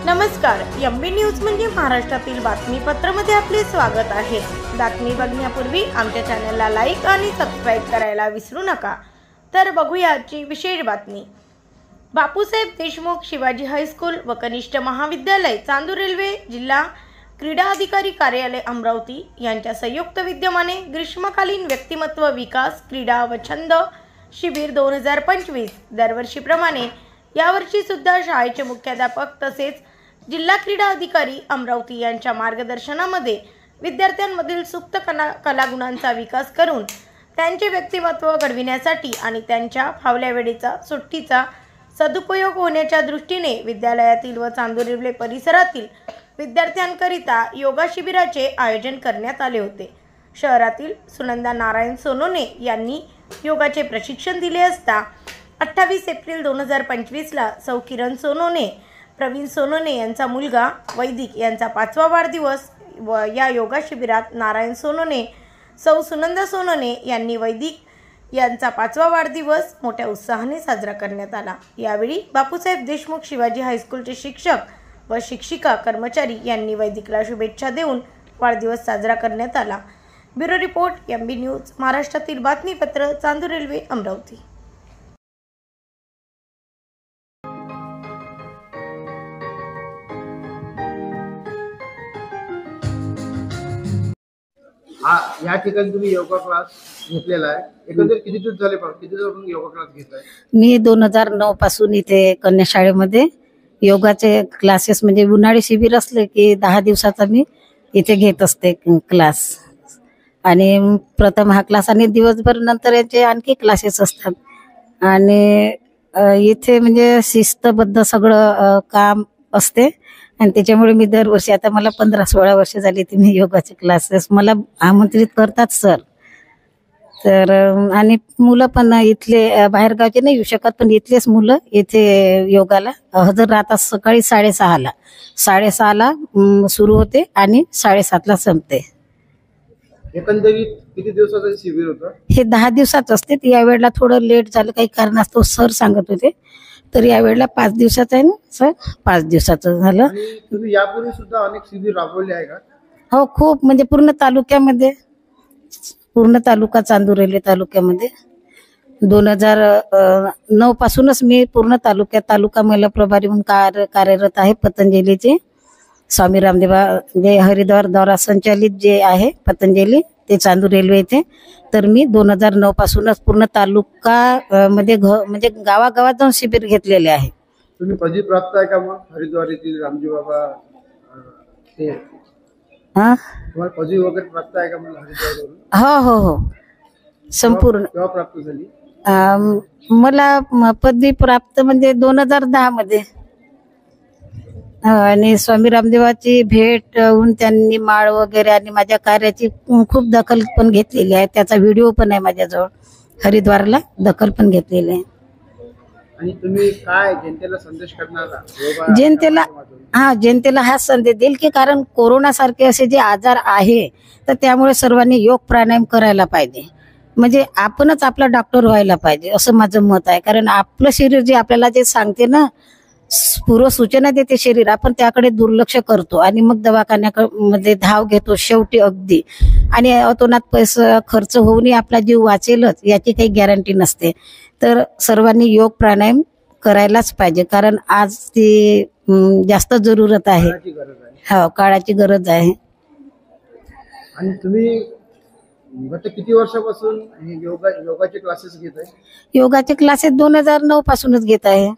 नमस्कार, MB news म्हणजे महाराष्ट्रातील बातमीपत्रामध्ये आपले स्वागत आहे। बातमी बघण्यापूर्वी आमच्या चॅनलला लाईक आणि सबस्क्राइब करायला विसरू नका। तर बघूया आजची विशेष बातमी। बापूसाहेब देशमुख शिवाजी हायस्कूल व कनिष्ठ महाविद्यालय चांदूर रेल्वे जिल्हा क्रीडा अधिकारी कार्यालय अमरावती यांच्या संयुक्त विद्यमाने ग्रीष्मकालीन व्यक्तिमत्व विकास क्रीडा व छंद शिबिर 2025 दरवर्षीप्रमाणे यावर्षी सुद्धा शाळेचे मुख्याध्यापक तसेच जिल्हा क्रीडा अधिकारी अमरावती यांच्या मार्गदर्शनामध्ये विद्यार्थ्यांमधील सुप्त कलागुणांचा विकास करून त्यांचे व्यक्तिमत्व घडविण्यासाठी आणि त्यांच्या फावल्या वेळेचा सुट्टीचा सदुपयोग होण्याच्या दृष्टीने विद्यालयातील व चांदूर रेल्वे परिसरातील विद्यार्थ्यांकरिता योगा शिबिराचे आयोजन करण्यात आले होते। शहरातील सुनंदा नारायण सोनोने यांनी योगाचे प्रशिक्षण दिले असता 28 एप्रिल 2025 ला सौ किरण सोनोने प्रवीण सोनोने यांचा मुलगा वैदिक यांचा 5वा वाढदिवस व या योगा शिबिरात नारायण सोनोने सौ सुनंदा सोनोने यांनी वैदिक यांचा 5वा वाढदिवस मोठ्या उत्साहाने साजरा करण्यात आला। यावेळी बापूसाहेब देशमुख शिवाजी हायस्कूलचे शिक्षक व शिक्षिका कर्मचारी यांनी वैदिकला शुभेच्छा देऊन वाढदिवस साजरा करण्यात आला। ब्युरो रिपोर्ट एमबी न्यूज महाराष्ट्रातील बातमीपत्र चांदूर रेल्वे अमरावती। या ठिकाणी तुम्ही योगा क्लास घेतलेला आहे। एकंदरीत किती दिवस झाले किती दिवसापासून योगा क्लास घेताय? मी 2009 पासून इथे कन्या शाळेमध्ये योगाचे क्लासेस म्हणजे उन्हाळी शिबिर असले की 10 दिवसाचा मी इथे घेत असते क्लास। आणि प्रथम हा क्लास आणि दिवसभर नंतर याचे आणखी क्लासेस असतात। आणि इथे म्हणजे शिस्तबद्ध सगळं काम असते आणि त्याच्यामुळे मी दरवर्षी आता मला 15-16 वर्ष झाली ते मी योगाचे क्लासेस मला आमंत्रित करतात सर। तर आणि मुलं पण इथले बाहेरगावचे नाही येऊ शकत पण इथलेच मुलं इथे योगाला हजर राहतात। सकाळी 6:30ला 6:30ला सुरू होते आणि 7:30ला संपते। एकंदरीत किती दिवसाचं शिबिर होतं? हे 10 दिवसाचं असते। या वेळेला थोडं लेट झालं काही कारणास्तव सर सांगत होते तर या वेळेला 5 दिवसाचं आहे ना सर, 5 दिवसाचं झालं। तुम्ही यापूर्वी सुद्धा अनेक शिबिर राबवले आहे का? हो खूप, म्हणजे पूर्ण तालुक्यामध्ये पूर्ण तालुका चांदूर रेल्वे तालुक्यामध्ये 2009 पासूनच मी पूर्ण तालुका महिला प्रभारी म्हणून कार्यरत आहे। पतंजलीचे स्वामी रामदेवा जे हरिद्वार द्वारा संचालित जे आहे पतंजली ते चांदूर रेल्वे येथे। तर मी 2009 पासूनच पूर्ण तालुका मध्ये म्हणजे गावागावात जाऊन शिबिर घेतलेले आहे। तुम्ही पदवी प्राप्त आहे का मग हरिद्वार येथील रामजी बाबा ते तुम्हाला पदवी वगैरे प्राप्त आहे का मग हरिद्वारवरून? हो हो हो संपूर्ण। केव्हा प्राप्त झाली? मला पदवी प्राप्त म्हणजे 2010 मध्ये। आणि स्वामी रामदेवाची भेट होऊन त्यांनी माळ वगैरे आणि माझ्या कार्याची खूप दखल पण घेतलेली आहे। त्याचा व्हिडिओ पण आहे माझ्याजवळ। हरिद्वारला दखल पण घेतलेली आहे। आणि तुम्ही काय जनतेला संदेश करणार? जनतेला हा संदेश देईल की कारण कोरोना सारखे असे जे आजार आहे तर त्यामुळे सर्वांनी योग प्राणायाम करायला पाहिजे। म्हणजे आपणच आपला डॉक्टर व्हायला पाहिजे असं माझं मत आहे। कारण आपलं शरीर जे आपल्याला जे सांगते ना पूर्व सूचना देते शरीर, आपण त्याकडे दुर्लक्ष करतो आणि मग दवाखान्यामध्ये धाव घेतो शेवटी अगदी। आणि अतोनात पैसा खर्च होऊनही आपला जीव वाचेलच याची काही गॅरंटी नसते। तर सर्वांनी योग प्राणायाम करायलाच पाहिजे कारण आज ती जास्त जरूरत आहे। हो काळाची गरज आहे। आणि तुम्ही गत किती वर्षापासून योगाचे क्लासेस घेत आहे? योगाचे क्लासेस 2009 पासूनच घेत आहे।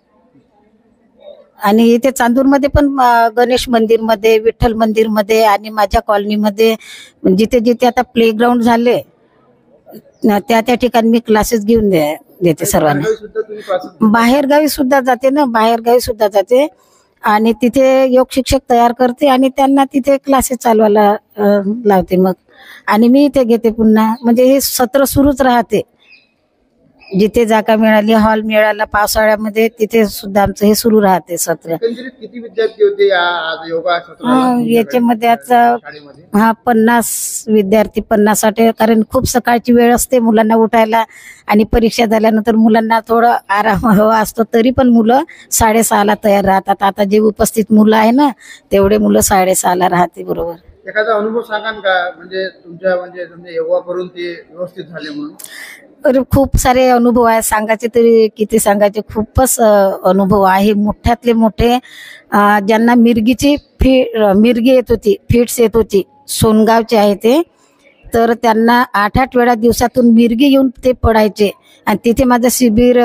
आणि इथे चांदूरमध्ये पण गणेश मंदिर मध्ये विठ्ठल मंदिर मध्ये आणि माझ्या कॉलनीमध्ये जिथे जिथे आता प्लेग्राऊंड झाले त्या ठिकाणी मी क्लासेस घेऊन देते सर्वांना। बाहेरगावी सुद्धा जाते ना, बाहेरगावी सुद्धा जाते आणि तिथे योग शिक्षक तयार करते आणि त्यांना तिथे क्लासेस चालवायला लावते मग। आणि मी इथे घेते पुन्हा, म्हणजे हे सत्र सुरूच राहते। जिथे जागा मिळाली, हॉल मिळाला पावसाळ्यामध्ये, तिथे सुद्धा आमचं हे सुरू राहते सत्र. एकंदरीत किती विद्यार्थी होते आज योगा सत्राला याच्यामध्ये आता शाळेमध्ये? 50 विद्यार्थी, 50-60, कारण खूप सकाळची वेळ असते मुलांना उठायला आणि परीक्षा झाल्यानंतर मुलांना थोडं आराम हवा असतो, तरी पण मुलं 6:30ला तयार राहतात. आता जे उपस्थित मुलं आहे ना, तेवढे मुलं 6:30ला राहते. बरोबर. एखादा अनुभव सांगाल का, म्हणजे तुमच्या म्हणजे योगा करून ते व्यवस्थित झाले म्हणून? अरे खूप सारे अनुभव आहे, सांगायचे तरी किती सांगायचे, खूपच अनुभव आहे. मोठ्यातले मोठे ज्यांना मिरगी येत होती, फिट्स येत होती, सोनगावचे आहे ते, तर त्यांना 8-8 वेळा दिवसातून मिरगी येऊन ते पडायचे. आणि तिथे माझं शिबिर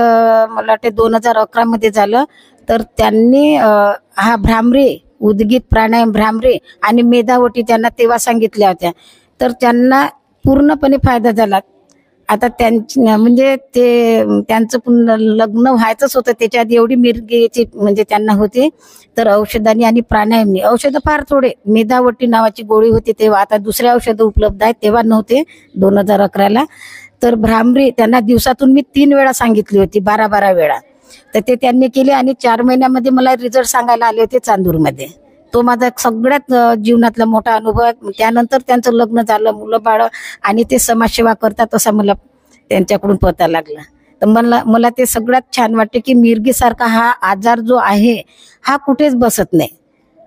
मला वाटते 2011 मध्ये झालं. तर त्यांनी हा भ्रामरी, उद्गीत प्राणायाम, भ्रामरी आणि मेधावटी त्यांना तेव्हा सांगितल्या होत्या, तर त्यांना पूर्णपणे फायदा झाला. आता म्हणजे त्यांचं पुन्हा लग्न व्हायचंच होतं, त्याच्या आधी एवढी मिरगीची म्हणजे त्यांना होती. तर औषधांनी आणि प्राणायामनी, औषधं फार थोडे, मेधावटी नावाची गोळी होती तेव्हा, आता दुसरे औषधं उपलब्ध आहेत, तेव्हा नव्हते 2011ला. तर भ्रामरी त्यांना दिवसातून मी 3 वेळा सांगितली होती, 12-12 वेळा. तर ते त्यांनी केले आणि 4 महिन्यामध्ये मला रिझल्ट सांगायला आले होते चांदूरमध्ये. तो माझा सगळ्यात जीवनातला मोठा अनुभव आहे. त्यानंतर त्यांचं लग्न झालं, मुलं बाळ, आणि ते समाजसेवा करतात असं मला त्यांच्याकडून पता लागला. तर मला ते सगळ्यात छान वाटते की मिरगीसारखा हा आजार जो आहे हा कुठेच बसत नाही,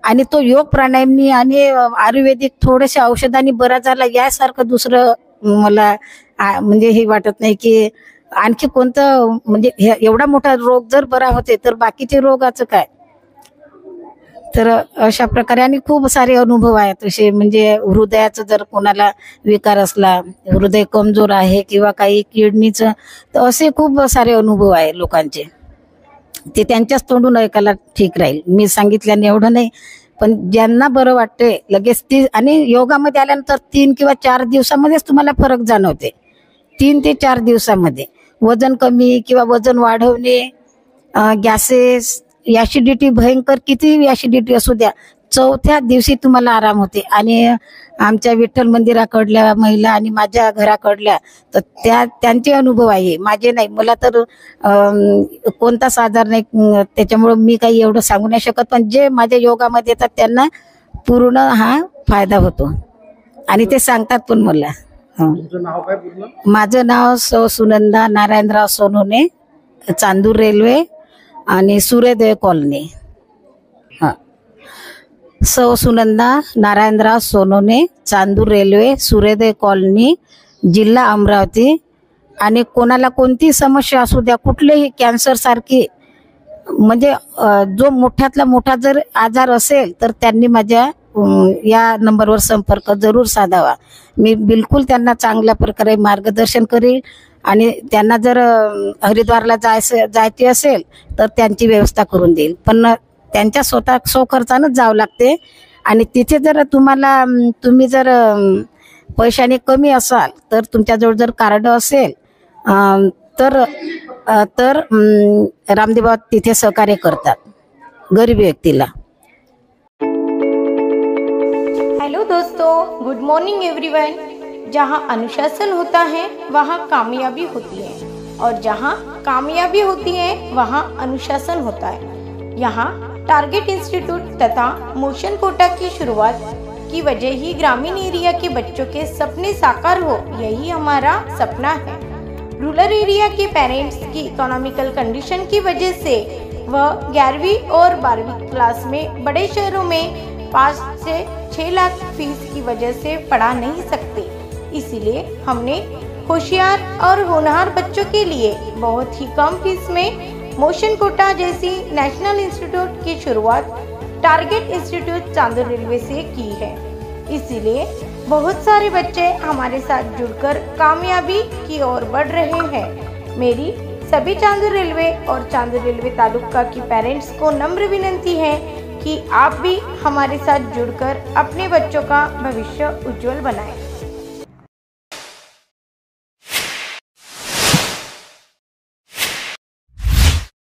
आणि तो योग प्राणायामनी आणि आयुर्वेदिक थोडेसे औषधांनी बरा झाला. यासारखं दुसरं मला म्हणजे हे वाटत नाही की आणखी कोणतं, म्हणजे एवढा मोठा रोग जर बरा होते तर बाकीचे रोगाचं काय. तर अशा प्रकारे आणि खूप सारे अनुभव आहेत असे, म्हणजे हृदयाचं जर कोणाला विकार असला, हृदय कमजोर आहे किंवा काही किडनीचं, तर असे खूप सारे अनुभव आहे लोकांचे. ते त्यांच्याच तोंडून ऐकायला ठीक राहील, मी सांगितल्याने एवढं नाही. पण ज्यांना बरं वाटते लगेच आणि योगामध्ये आल्यानंतर 3 किंवा 4 दिवसामध्येच तुम्हाला फरक जाणवते. 3 ते 4 दिवसामध्ये वजन कमी किंवा वजन वाढवणे, गॅसेस, ऍसिडिटी, भयंकर किती ऍसिडिटी असू द्या, 4थ्या दिवशी तुम्हाला आराम होते. आणि आमच्या विठ्ठल मंदिराकडल्या महिला आणि माझ्या घराकडल्या, तर त्यांचे अनुभव आहे, माझे नाही. मला तर कोणताच आजार नाही, त्याच्यामुळे मी काही एवढं सांगू नाही शकत. पण जे माझ्या योगामध्ये येतात त्यांना पूर्ण हा फायदा होतो आणि ते सांगतात पण मला. तुमचं नाव काय पूर्ण? माझं नाव सुनंदा नारायणराव सोनोने, चांदूर रेल्वे आणि सूर्योदय कॉलनी. सुनंदा नारायणराव सोनोने, चांदूर रेल्वे, सूर्योदय कॉलनी, जिल्हा अमरावती. आणि कोणाला कोणती समस्या असू द्या, कुठलेही कॅन्सर सारखी, म्हणजे जो मोठ्यातला मोठा जर आजार असेल तर त्यांनी माझ्या या नंबरवर संपर्क जरूर साधावा. मी बिलकुल त्यांना चांगल्या प्रकारे मार्गदर्शन करेल. आणि त्यांना जर हरिद्वारला जायचे असेल तर त्यांची व्यवस्था करून देईल, पण त्यांच्या स्वतः खर्चानंच जावं लागते. आणि तिथे जर तुम्ही जर पैशाने कमी असाल तर तुमच्याजवळ जर कार्ड असेल तर रामदेव तिथे सहकार्य करतात गरीब व्यक्तीला. हेलो दोस्तों, गुड मॉर्निंग एवरीवन। जहाँ अनुशासन होता है वहाँ कामयाबी होती है, और जहाँ कामयाबी होती है वहाँ अनुशासन होता है। यहाँ टारगेट इंस्टीट्यूट तथा मोशन कोटा की शुरुआत की वजह ही ग्रामीण एरिया के बच्चों के सपने साकार हो, यही हमारा सपना है। रूरल एरिया के पेरेंट्स की इकोनॉमिकल कंडीशन की वजह से वह 11वीं और 12वीं क्लास में बड़े शहरों में 5 से 6 लाख फीस की वजह से पढ़ा नहीं सकते। इसीलिए हमने होशियार और होनहार बच्चों के लिए बहुत ही कम फीस में मोशन कोटा जैसी नेशनल इंस्टीट्यूट की शुरुआत टारगेट इंस्टीट्यूट चांदूर रेलवे से की है। इसीलिए बहुत सारे बच्चे हमारे साथ जुड़कर कामयाबी की ओर बढ़ रहे हैं। मेरी सभी चांदूर रेलवे और चांदूर रेलवे तालुका की पेरेंट्स को नम्र विनती है कि आप भी हमारे साथ जुड़कर अपने बच्चों का भविष्य उज्जवल बनाएं।